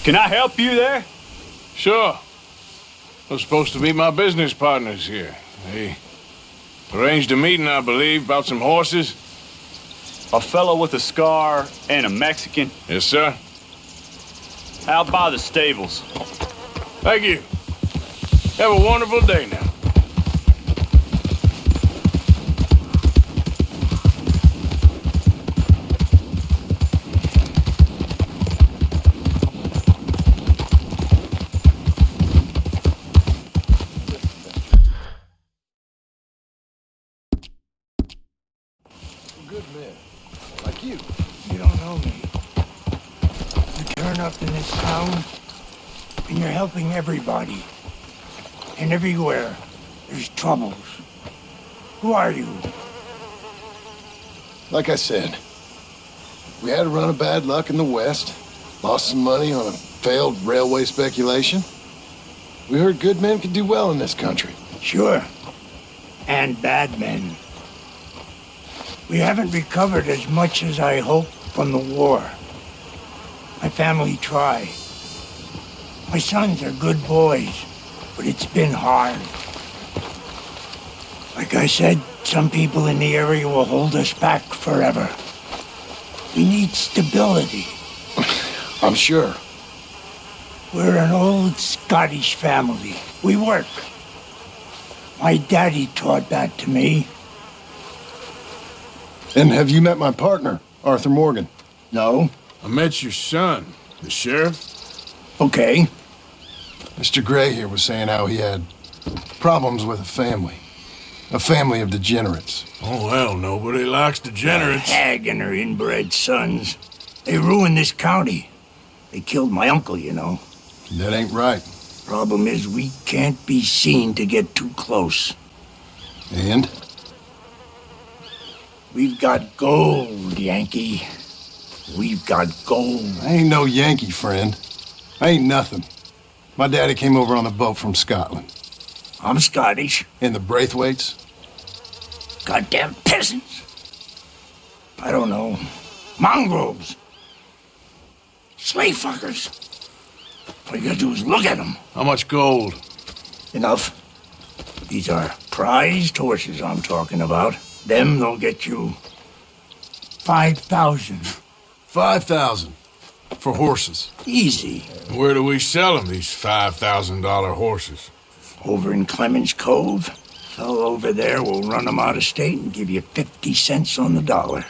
Can I help you there? Sure. They're supposed to be my business partners here. They arranged a meeting, I believe, about some horses. A fellow with a scar and a Mexican. Yes, sir. Out by the stables. Thank you. Have a wonderful day now. Good men, like you. You don't know me. You turn up in this town, and you're helping everybody. And everywhere, there's troubles. Who are you? Like I said, we had a run of bad luck in the West, lost some money on a failed railway speculation. We heard good men could do well in this country. Sure. And bad men. We haven't recovered as much as I hoped from the war. My family tried. My sons are good boys, but it's been hard. Like I said, some people in the area will hold us back forever. We need stability. I'm sure. We're an old Scottish family. We work. My daddy taught that to me. And have you met my partner, Arthur Morgan? No? I met your son, the sheriff. Okay. Mr. Gray here was saying how he had problems with a family of degenerates. Oh, well, nobody likes degenerates. That hag and her inbred sons. They ruined this county. They killed my uncle, you know. That ain't right. Problem is, we can't be seen to get too close. And? We've got gold, Yankee. We've got gold. I ain't no Yankee, friend. I ain't nothing. My daddy came over on the boat from Scotland. I'm Scottish. And the Braithwaites? Goddamn peasants. I don't know. Mongrels. Slave fuckers. All you gotta do is look at them. How much gold? Enough. These are prized horses I'm talking about. Them, they'll get you 5,000. 5,000 for horses. Easy. Where do we sell them, these $5,000 horses? Over in Clemens Cove. Fellow over there will run them out of state and give you 50 cents on the dollar.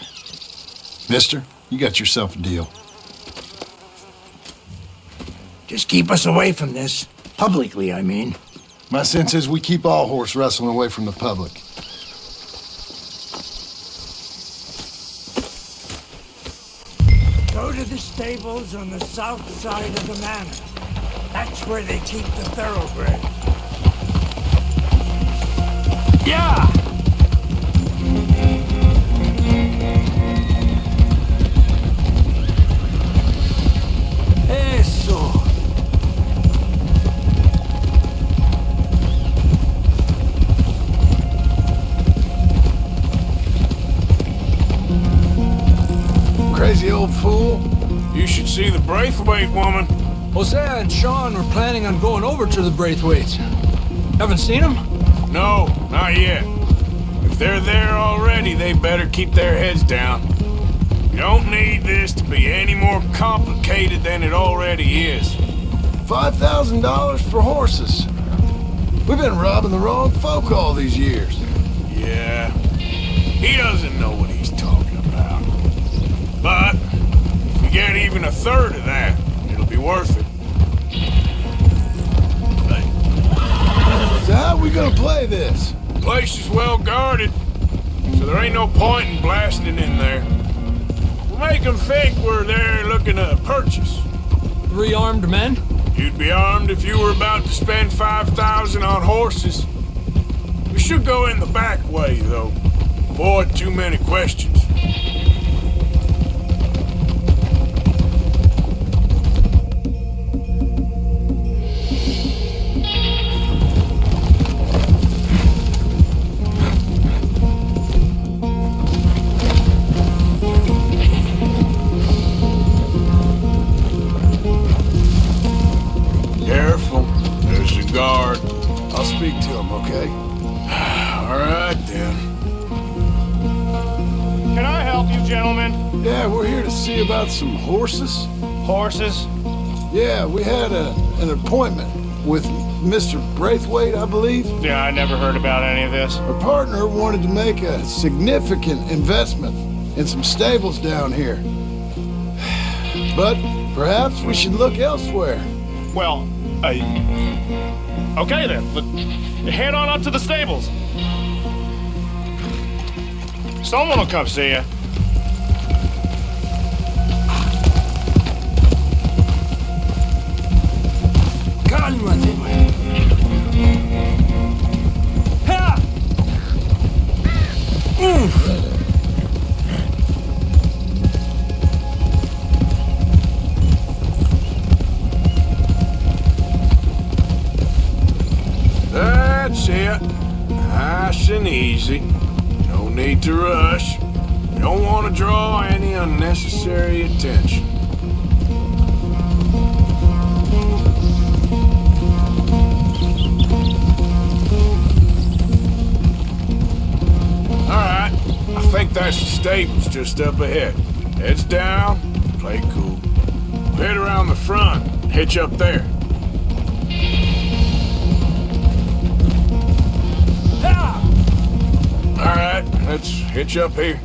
Mister, you got yourself a deal. Just keep us away from this. Publicly, I mean. My sense is we keep all horse wrestling away from the public. Go to the stables on the south side of the manor. That's where they keep the thoroughbreds. Yeah! Eso! Crazy old fool. You should see the Braithwaite woman. Hosea and Sean were planning on going over to the Braithwaites. Haven't seen them? No, not yet. If they're there already, they better keep their heads down. You don't need this to be any more complicated than it already is. $5,000 for horses. We've been robbing the wrong folk all these years. Yeah, he doesn't know what he's talking about. But if we get even a third of that, it'll be worth it. So how are we gonna play this? The place is well guarded, so there ain't no point in blasting in there. We'll make them think we're there looking to purchase. 3 armed men? You'd be armed if you were about to spend 5,000 on horses. We should go in the back way, though. Avoid too many questions. them, okay? All right, then. Can I help you, gentlemen? Yeah, we're here to see about some horses. Horses? Yeah, we had an appointment with Mr. Braithwaite, I believe. Yeah, I never heard about any of this. Our partner wanted to make a significant investment in some stables down here. But perhaps we should look elsewhere. Well, okay then. Head on up to the stables. Someone will come see you. Cálmate. ¡Ja! That's it. Nice and easy. No need to rush. We don't want to draw any unnecessary attention. All right. I think that's the stables just up ahead. Heads down, play cool. Head around the front, hitch up there. All right, let's hitch up here.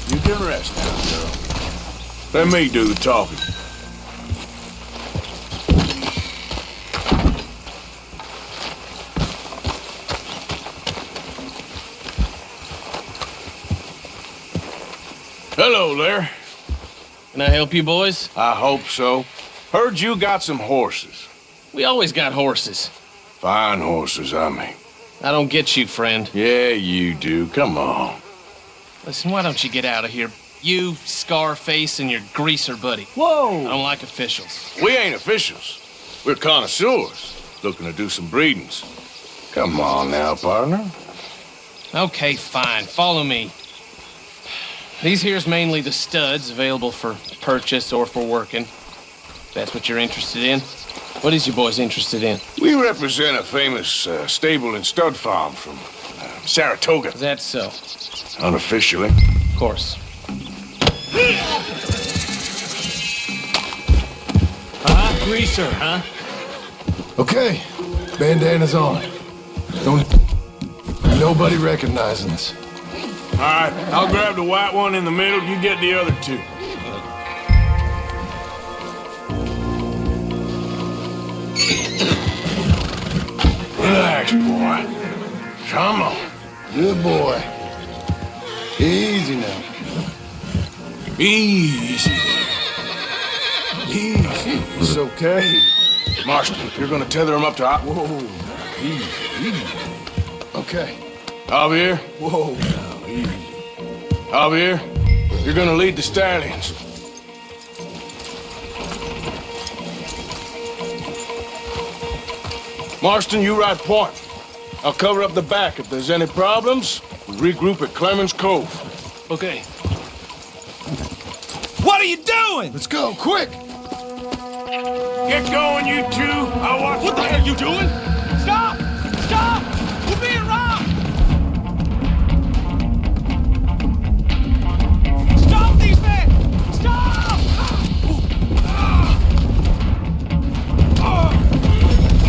You can rest now, girl. Let me do the talking. Hello there. Can I help you, boys? I hope so. Heard you got some horses. We always got horses. Fine horses, I mean. I don't get you, friend. Yeah, you do. Come on. Listen, why don't you get out of here? You, Scarface, and your greaser buddy. Whoa! I don't like officials. We ain't officials. We're connoisseurs, looking to do some breedings. Come on now, partner. Okay, fine. Follow me. These here's mainly the studs available for purchase or for working. If that's what you're interested in. What is you boys interested in? We represent a famous stable and stud farm from Saratoga. Is that so? Unofficially. Of course. Greaser, huh? Okay, bandana's on. Don't... Nobody recognizing us. All right, I'll grab the white one in the middle. You get the other two. Relax, boy. Come on. Good boy. Easy now. Easy. Easy. It's okay. Marston, you're gonna tether him up to... Whoa. Easy. Okay. Javier. Whoa. Now, easy. Javier, you're gonna lead the stallions. Marston, you ride point. I'll cover up the back. If there's any problems, we'll regroup at Clemens Cove. Okay. What are you doing? Let's go, quick! Get going, you two. I'll watch. What the hell are you doing? Stop! Stop! We're being robbed! Stop these men! Stop!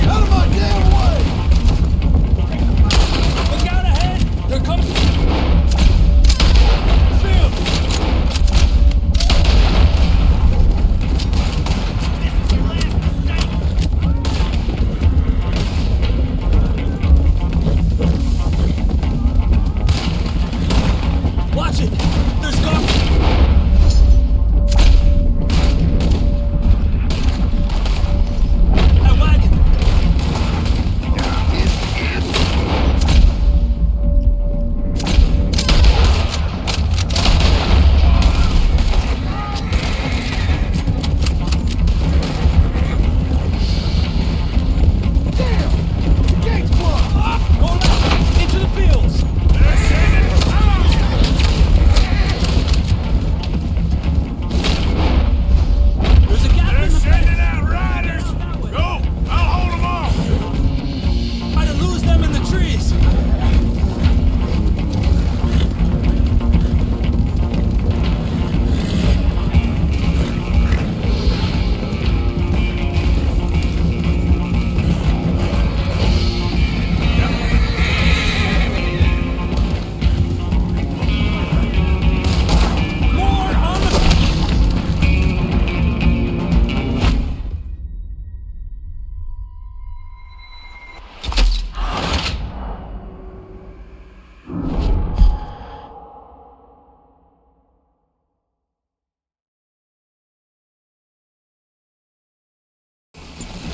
Out of my damn way! Look out ahead! They're coming!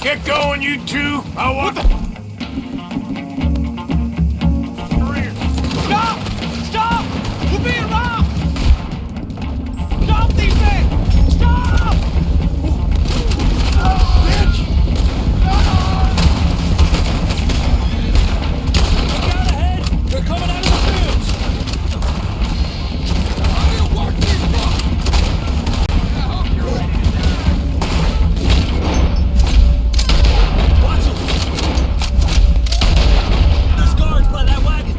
Get going, you two. I want Stop! Stop! We're being robbed! Stop these men! Stop! Bitch! Look out ahead! They're coming out of the fields! I'll work these fuckers! Watch them! There's guards by that wagon!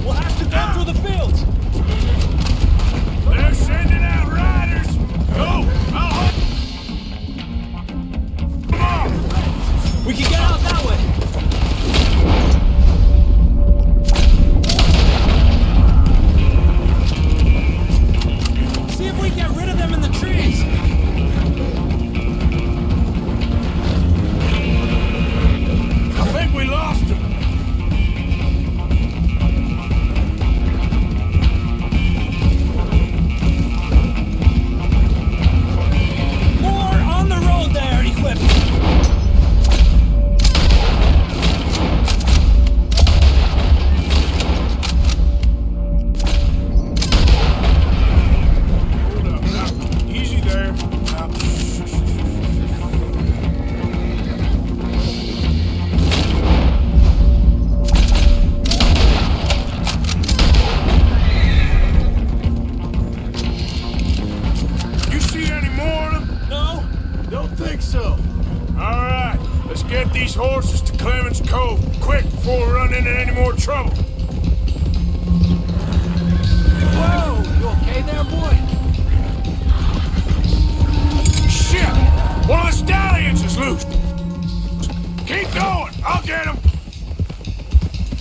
We'll have to go through the fields! They're sending out riders. Go. I'll hold them off. We can get out that way! See if we can get rid of them in the trees! I think we lost them. More on the road there, equipped! Hold up. Now, easy there. Now, you see any more of them? No? Don't think so. All right. Let's get these horses to Clemens Cove quick before we run into any more trouble. Whoa! You okay there, boy? Shit! One of the stallions is loose. Keep going. I'll get him.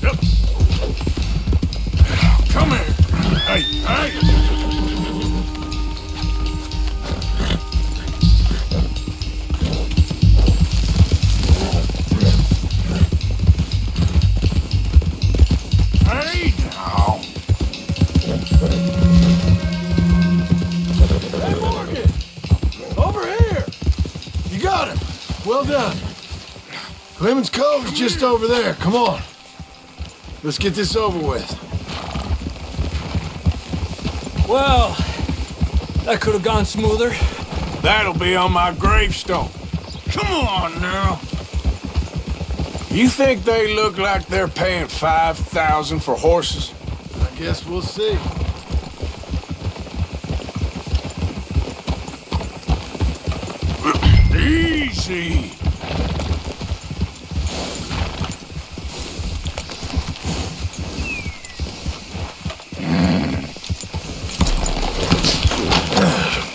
Yep. Come here. Hey, hey. Hey, now. Hey, Morgan! Over here! You got him. Well done. Clemens Cove's just over there. Come on. Let's get this over with. Well, that could have gone smoother. That'll be on my gravestone. Come on now. You think they look like they're paying $5,000 for horses? I guess we'll see. Easy.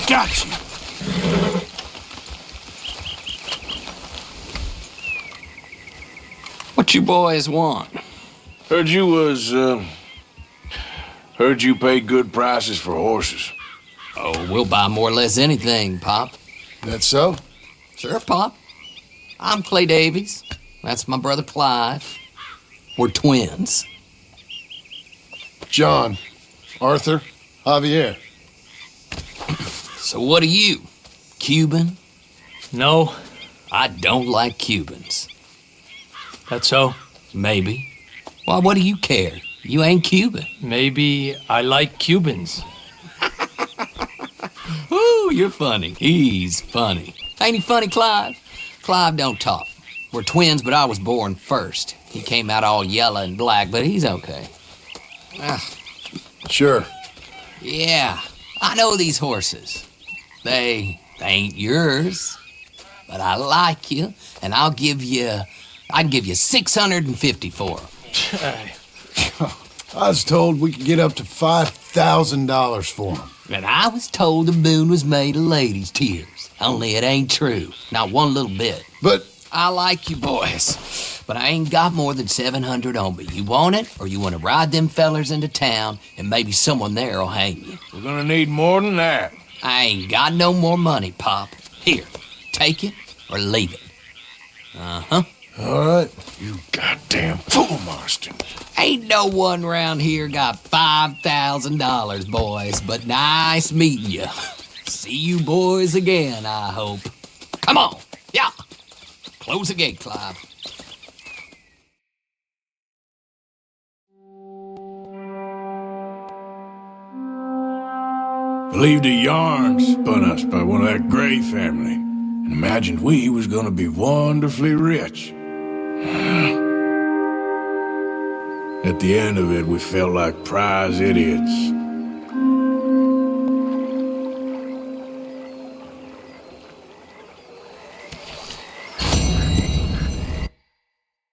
Got you. What you boys want? Heard you pay good prices for horses. Oh, we'll buy more or less anything, Pop. That so? Sure, Pop. I'm Clay Davies. That's my brother Clive. We're twins. John, Arthur, Javier. So what are you? Cuban? No, I don't like Cubans. that's so. Maybe. Why, what do you care? You ain't Cuban. Maybe I like Cubans. Ooh, you're funny. He's funny. Ain't he funny, Clive? Clive don't talk. We're twins, but I was born first. He came out all yellow and black, but he's okay. Sure. Yeah, I know these horses. They ain't yours, but I like you, and I can give you $650 for 'em. I was told we could get up to $5,000 for him. And I was told the moon was made of ladies' tears. Only it ain't true, not one little bit. But I like you boys, but I ain't got more than 700 on me. You want it, or you want to ride them fellers into town, and maybe someone there'll hang you? We're gonna need more than that. I ain't got no more money, Pop. Here, take it or leave it. Uh-huh. All right. You goddamn fool, Marston. Ain't no one round here got $5,000, boys, but nice meeting you. See you boys again, I hope. Come on, yeah. Close the gate, Clive. Believed a yarn spun us by one of that Gray family, and imagined we was gonna be wonderfully rich. At the end of it, we felt like prize idiots.